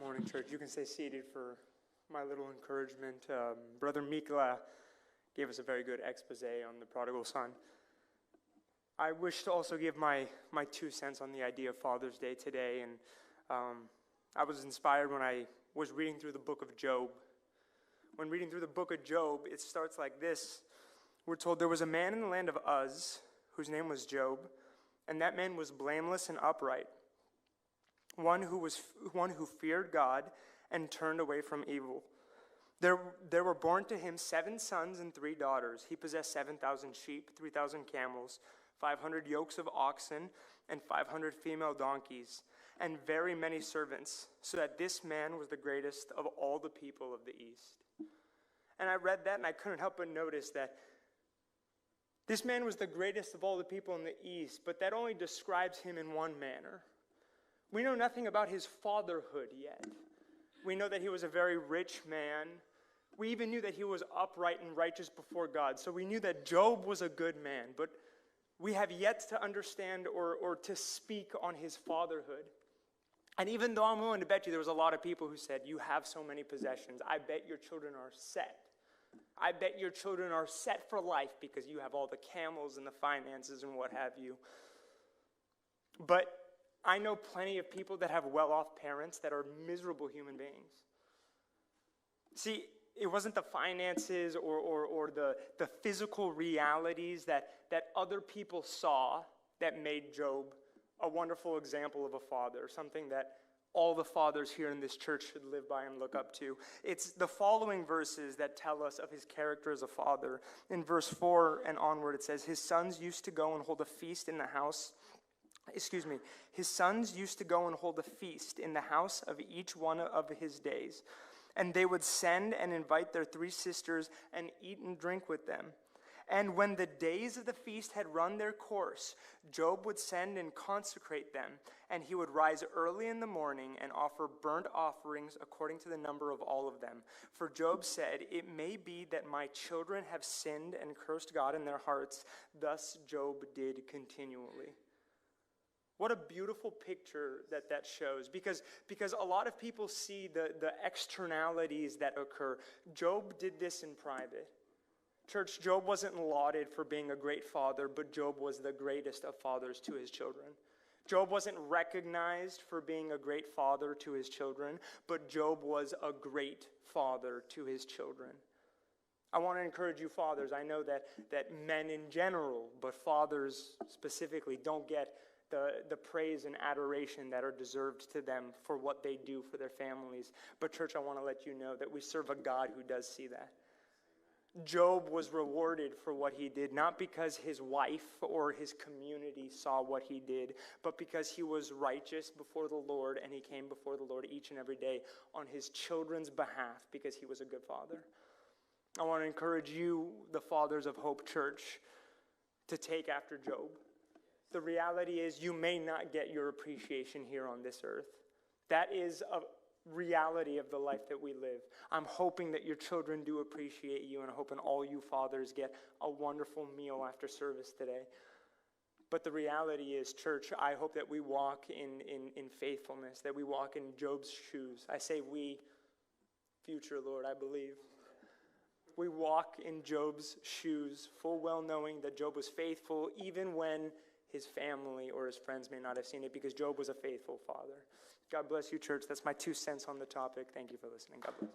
morning, church. You can stay seated for my little encouragement. Brother Mikla gave us a very good expose on the prodigal son. I wish to also give my 2 cents on the idea of Father's Day today. And I was inspired when I was reading through the book of Job. When reading through the book of Job, it starts like this. We're told there was a man in the land of Uz whose name was Job, and that man was blameless and upright, one who feared God and turned away from evil. There were born to him 7 sons and 3 daughters. He possessed 7,000 sheep, 3,000 camels, 500 yokes of oxen, and 500 female donkeys, and very many servants, so that this man was the greatest of all the people of the East. And I read that, and I couldn't help but notice that this man was the greatest of all the people in the East, but that only describes him in one manner. We know nothing about his fatherhood yet. We know that he was a very rich man. We even knew that he was upright and righteous before God. So we knew that Job was a good man, but we have yet to understand or to speak on his fatherhood. And even though I'm willing to bet you there was a lot of people who said, you have so many possessions, I bet your children are set. I bet your children are set for life because you have all the camels and the finances and what have you. But I know plenty of people that have well-off parents that are miserable human beings. See, it wasn't the finances or the physical realities that other people saw that made Job a wonderful example of a father, something that all the fathers here in this church should live by and look up to. It's the following verses that tell us of his character as a father. In verse 4 and onward, it says, his sons used to go and hold a feast in the house. His sons used to go and hold a feast in the house of each one of his days. And they would send and invite their 3 sisters and eat and drink with them. And when the days of the feast had run their course, Job would send and consecrate them, and he would rise early in the morning and offer burnt offerings according to the number of all of them. For Job said, it may be that my children have sinned and cursed God in their hearts. Thus Job did continually. What a beautiful picture that shows, because a lot of people see the externalities that occur. Job did this in private. Church, Job wasn't lauded for being a great father, but Job was the greatest of fathers to his children. Job wasn't recognized for being a great father to his children, but Job was a great father to his children. I want to encourage you fathers. I know that men in general, but fathers specifically, don't get the praise and adoration that are deserved to them for what they do for their families. But church, I want to let you know that we serve a God who does see that. Job was rewarded for what he did, not because his wife or his community saw what he did, but because he was righteous before the Lord, and he came before the Lord each and every day on his children's behalf because he was a good father. I want to encourage you, the fathers of Hope Church, to take after Job. The reality is you may not get your appreciation here on this earth. That is a reality of the life that we live. I'm hoping that your children do appreciate you, and I'm hoping all you fathers get a wonderful meal after service today. But the reality is, church, I hope that we walk in faithfulness, that we walk in Job's shoes. I say we, future Lord, I believe. We walk in Job's shoes, full well knowing that Job was faithful even when his family or his friends may not have seen it, because Job was a faithful father. God bless you, church. That's my 2 cents on the topic. Thank you for listening. God bless.